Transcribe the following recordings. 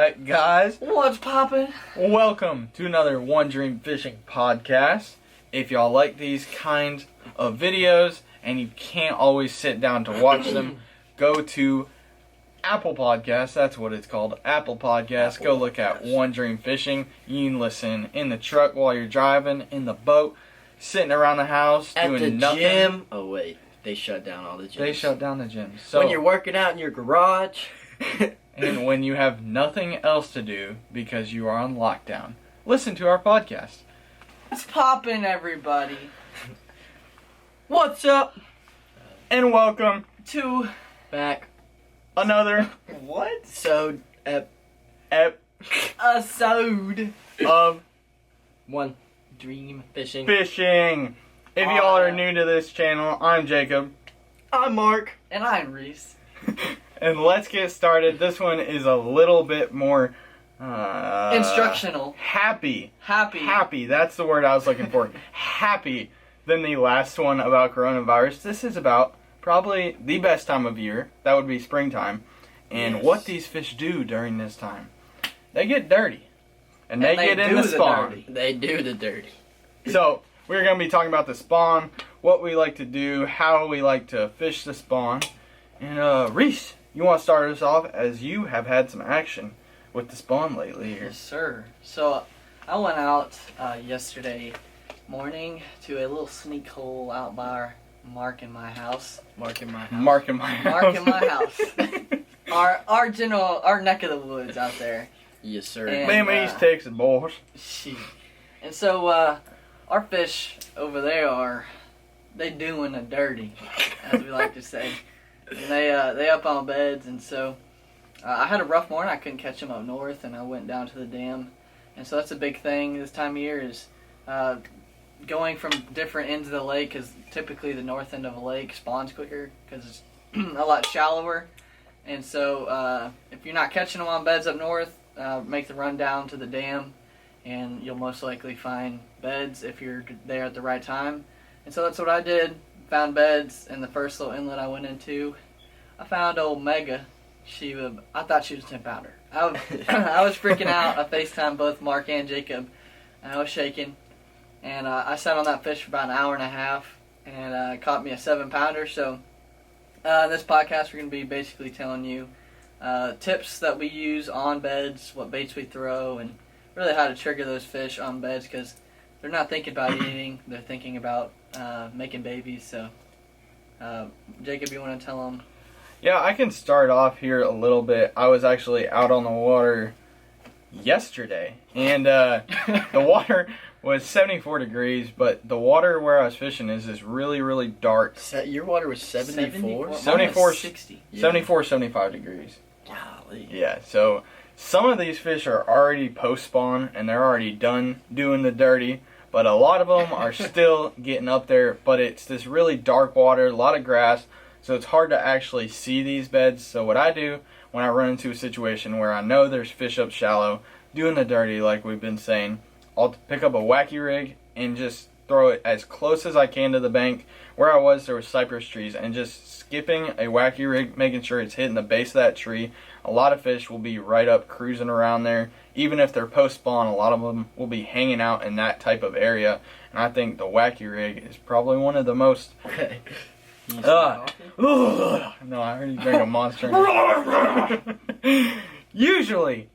Alright, guys. What's poppin'? Welcome to another One Dream Fishing podcast. If y'all like these kinds of videos and you can't always sit down to watch them, go to Apple Podcasts. That's what it's called. Apple Podcasts. Go look at One Dream Fishing. You can listen in the truck while you're driving, in the boat, sitting around the house, At doing the nothing. gym. Oh, wait. They shut down all the gyms. They shut down the gyms. So, when you're working out in your garage. and when you have nothing else to do because you are on lockdown, listen to our podcast. What's poppin', everybody? What's up? And welcome To Back. another what? So, ep A sode. of One Dream Fishing. fishing. If y'all are new to this channel, I'm Jacob. I'm Mark. And I'm Reese. And let's get started. This one is a little bit more Instructional. happy. Happy. Happy, that's the word I was looking for. Happy than the last one about coronavirus. This is about probably the best time of year. That would be springtime. And Yes. what these fish do during this time. They get dirty. And they And they get in do the the spawn. dirty. They do the dirty. So, we're going to be talking about the spawn, what we like to do, how we like to fish the spawn. And, Reese, you want to start us off as you have had some action with the spawn lately here. Yes, sir. So, I went out yesterday morning to a little sneak hole out by Mark in my house. Mark in my house. Mark in my house. Mark in my house. Our neck of the woods out there. Yes, sir. And- Bam East, Texas, boys. Shit. And so, our fish over there they doing the dirty, as we like to say. And they up on beds, and so I had a rough morning. I couldn't catch them up north, and I went down to the dam. And so that's a big thing this time of year is going from different ends of the lake, because typically the north end of a lake spawns quicker because it's a lot shallower. And so if you're not catching them on beds up north, make the run down to the dam, and you'll most likely find beds if you're there at the right time. And so that's what I did. Found beds, and the first little inlet I went into, I found old Mega. I thought she was 10 pounder. I was freaking out. I FaceTimed both Mark and Jacob, and I was shaking. And I sat on that fish for about an hour and a half, and caught me a 7 pounder. So this podcast, we're going to be basically telling you tips that we use on beds, what baits we throw, and really how to trigger those fish on beds, because they're not thinking about eating, they're thinking about making babies. So Jacob, you want to tell them? Yeah, I can start off here a little bit. I was actually out on the water yesterday, and the water was 74 degrees, but the water where I was fishing is this really, really dark. Your water was 74? Mine was 74, 60. Yeah. 74, 75 degrees. Golly. Yeah, so some of these fish are already post-spawn, and they're already done doing the dirty, but a lot of them are still getting up there, but it's this really dark water, a lot of grass, so it's hard to actually see these beds. So what I do when I run into a situation where I know there's fish up shallow, doing the dirty like we've been saying, I'll pick up a wacky rig and just throw it as close as I can to the bank. Where I was, there were cypress trees, and just skipping a wacky rig, making sure it's hitting the base of that tree. A lot of fish will be right up cruising around there. Even if they're post-spawn, a lot of them will be hanging out in that type of area. And I think the wacky rig is probably one of the most... Okay. No, I heard you drink a Monster. Usually,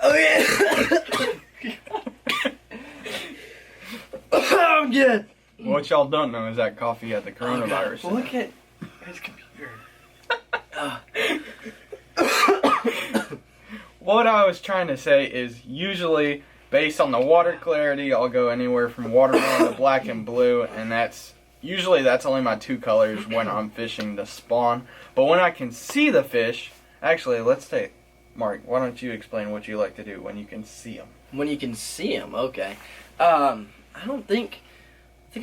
Oh, yeah. I'm good. what y'all don't know is that coffee had the coronavirus in it. Look at his computer. What I was trying to say is usually based on the water clarity, I'll go anywhere from watermelon to black and blue, and that's only my 2 colors when I'm fishing the spawn. But when I can see the fish, actually, let's take Mark. Why don't you explain what you like to do when you can see them? When you can see them, okay. I think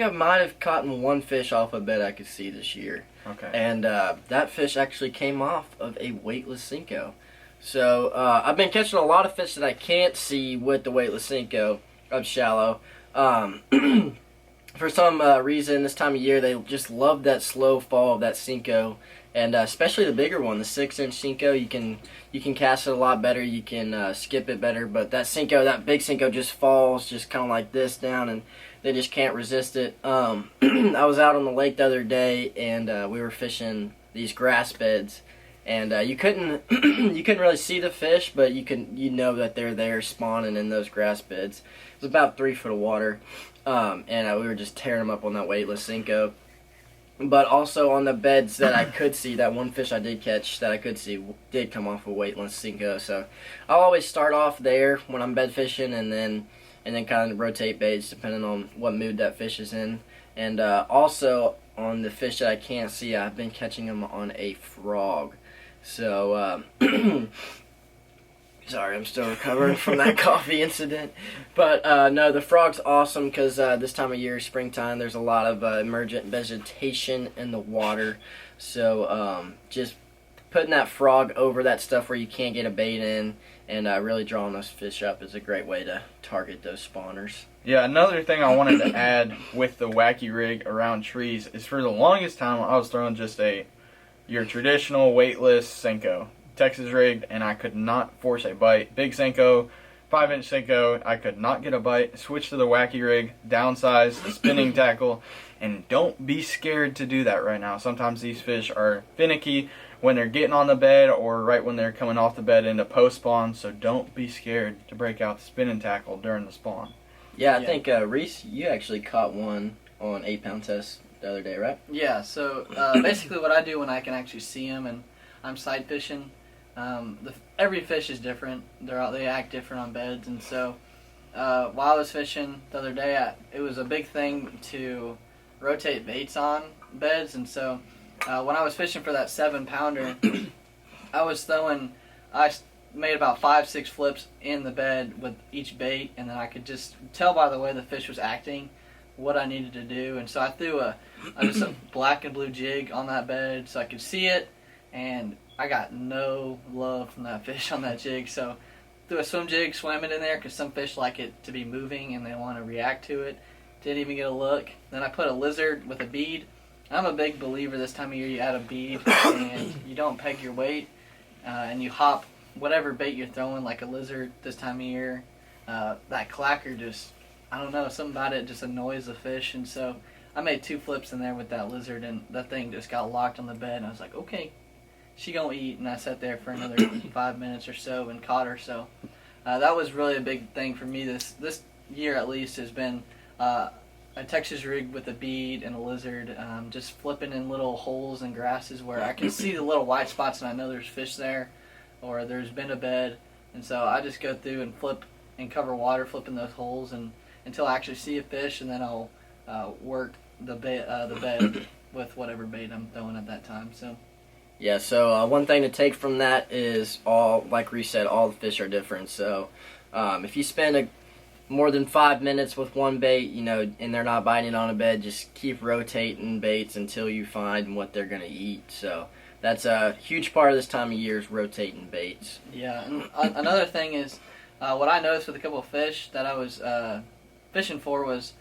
I might have caught one fish off a bed I could see this year. Okay. And that fish actually came off of a weightless Cinco. So I've been catching a lot of fish that I can't see with the weightless Cinco up shallow. For some reason, this time of year, they just love that slow fall of that Cinco. and especially the bigger one, the 6-inch Cinco. You can cast it a lot better. You can skip it better. But that Cinco, that big Cinco, just falls just kind of like this down, and they just can't resist it. I was out on the lake the other day, and we were fishing these grass beds, and you couldn't you couldn't really see the fish, but you know that they're there spawning in those grass beds. It was about 3 foot of water, and we were just tearing them up on that weightless Cinco. But also on the beds that I could see, that one fish I did catch that I could see did come off a weightless Cinco. So I'll always start off there when I'm bed fishing, and then kind of rotate baits depending on what mood that fish is in. And also on the fish that I can't see, I've been catching them on a frog. So sorry, I'm still recovering from that coffee incident. But no, the frog's awesome because this time of year, springtime, there's a lot of emergent vegetation in the water. So just putting that frog over that stuff where you can't get a bait in, and really drawing those fish up is a great way to target those spawners. Yeah, another thing I wanted to add with the wacky rig around trees is for the longest time I was throwing just your traditional weightless Senko, Texas rigged, and I could not force a bite. Big Senko, 5-inch Senko, I could not get a bite. Switch to the wacky rig, downsize, the spinning tackle, and don't be scared to do that right now. Sometimes these fish are finicky when they're getting on the bed or right when they're coming off the bed into post spawn, so don't be scared to break out the spinning tackle during the spawn. Yeah, I think Reese, you actually caught one on 8-pound test the other day, right? Yeah, so basically what I do when I can actually see them and I'm sight fishing, every fish is different. They act different on beds, and so while I was fishing the other day, it was a big thing to rotate baits on beds, and so when I was fishing for that 7-pounder, I made about 5-6 flips in the bed with each bait, and then I could just tell by the way the fish was acting what I needed to do. And so I threw just a black and blue jig on that bed so I could see it, and I got no love from that fish on that jig. So threw a swim jig, swam it in there because some fish like it to be moving and they want to react to it. Didn't even get a look. Then I put a lizard with a bead. I'm a big believer this time of year you add a bead and you don't peg your weight, and you hop whatever bait you're throwing, like a lizard this time of year. That clacker just, I don't know, something about it just annoys the fish, and so I made 2 flips in there with that lizard, and that thing just got locked on the bed, and I was like, okay, she gonna eat, and I sat there for another 5 minutes or so and caught her. So that was really a big thing for me this year at least, has been a Texas rig with a bead and a lizard, just flipping in little holes and grasses where I can see the little white spots and I know there's fish there, or there's been a bed, and so I just go through and flip and cover water, flipping those holes and until I actually see a fish, and then I'll work the bed with whatever bait I'm throwing at that time. So yeah, so one thing to take from that is like Reese said, all the fish are different. So if you spend more than 5 minutes with one bait, and they're not biting on a bed, just keep rotating baits until you find what they're gonna eat. So that's a huge part of this time of year, is rotating baits. Yeah, and another thing is what I noticed with a couple of fish that I was fishing for was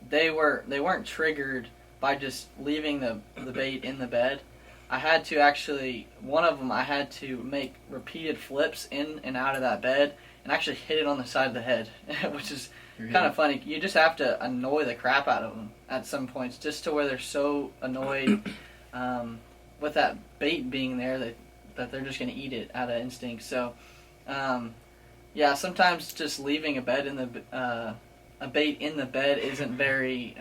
they weren't triggered by just leaving the bait in the bed. I had to actually, one of them I had to make repeated flips in and out of that bed and actually hit it on the side of the head, which is kind of funny. You just have to annoy the crap out of them at some points, just to where they're so annoyed with that bait being there that they're just going to eat it out of instinct. So yeah, sometimes just leaving a bait in the bed isn't very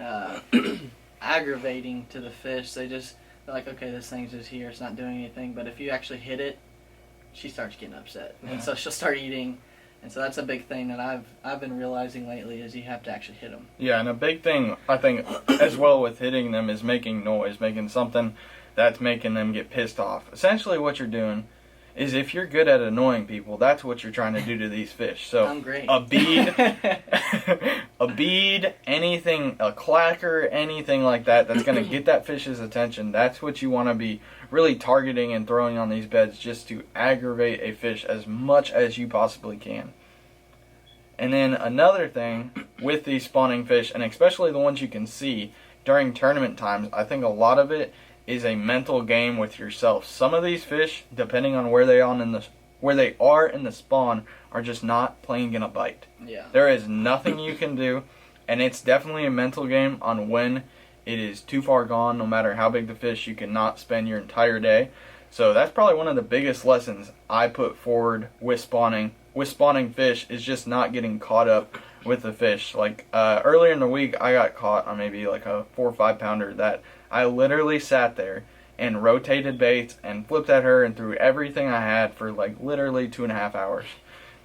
aggravating to the fish. They're like, okay, this thing's just here, it's not doing anything. But if you actually hit it, she starts getting upset, and so she'll start eating. And so that's a big thing that I've been realizing lately, is you have to actually hit them. Yeah, and a big thing I think as well with hitting them is making noise, making something that's making them get pissed off. Essentially what you're doing is, if you're good at annoying people, that's what you're trying to do to these fish. So I'm great. A bead, anything, a clacker, anything like that's going to get that fish's attention. That's what you want to be really targeting and throwing on these beds, just to aggravate a fish as much as you possibly can. And then another thing with these spawning fish, and especially the ones you can see during tournament times, I think a lot of it is a mental game with yourself. Some of these fish, depending on where they are in the spawn, are just not playing gonna bite. Yeah. There is nothing you can do, and it's definitely a mental game on when it is too far gone. No matter how big the fish, you cannot spend your entire day. So that's probably one of the biggest lessons I put forward with spawning fish, is just not getting caught up with the fish. Like earlier in the week, I got caught on maybe like a 4 or 5 pounder that I literally sat there and rotated baits and flipped at her and threw everything I had for like literally 2.5 hours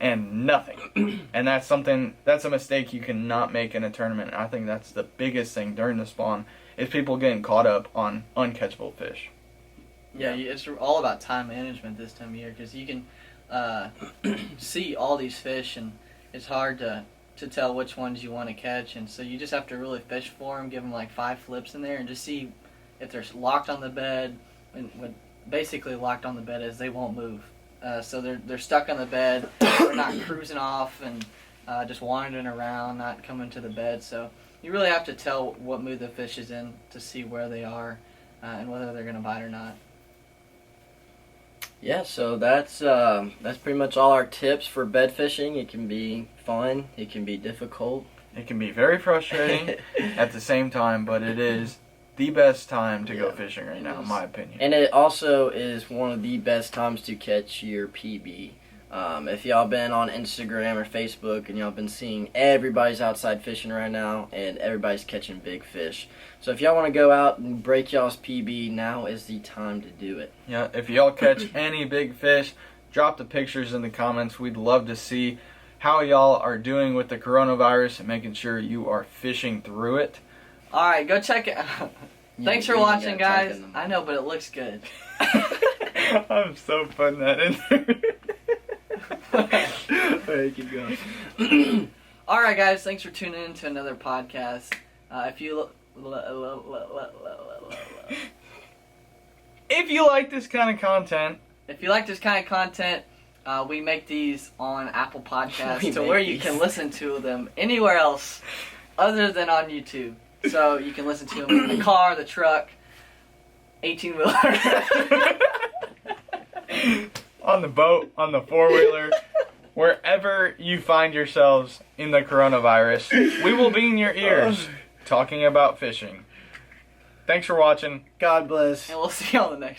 and nothing. And that's a mistake you cannot make in a tournament. And I think that's the biggest thing during the spawn, is people getting caught up on uncatchable fish. Yeah, it's all about time management this time of year, because you can see all these fish, and it's hard to tell which ones you want to catch, and so you just have to really fish for them, give them like 5 flips in there, and just see if they're locked on the bed. And what basically locked on the bed is they won't move, so they're stuck on the bed. They're not cruising off and just wandering around, not coming to the bed. So you really have to tell what mood the fish is in to see where they are and whether they're going to bite or not. Yeah, so that's pretty much all our tips for bed fishing. It can be fun, it can be difficult, it can be very frustrating at the same time, but it is the best time to go fishing right now, in my opinion. And it also is one of the best times to catch your PB. If y'all been on Instagram or Facebook and y'all been seeing everybody's outside fishing right now and everybody's catching big fish. So if y'all want to go out and break y'all's PB, now is the time to do it. Yeah, if y'all catch any big fish, drop the pictures in the comments. We'd love to see how y'all are doing with the coronavirus and making sure you are fishing through it. All right, go check it out. Thanks for watching, guys. I know, but it looks good. I'm so putting that in there. Alright, keep going. All right, guys. Thanks for tuning in to another podcast. If you like this kind of content, we make these on Apple Podcasts to where you can listen to them anywhere else other than on YouTube. So you can listen to them in the car, the truck, 18-wheeler. on the boat, on the 4-wheeler, wherever you find yourselves in the coronavirus, we will be in your ears talking about fishing. Thanks for watching. God bless. And we'll see you on the next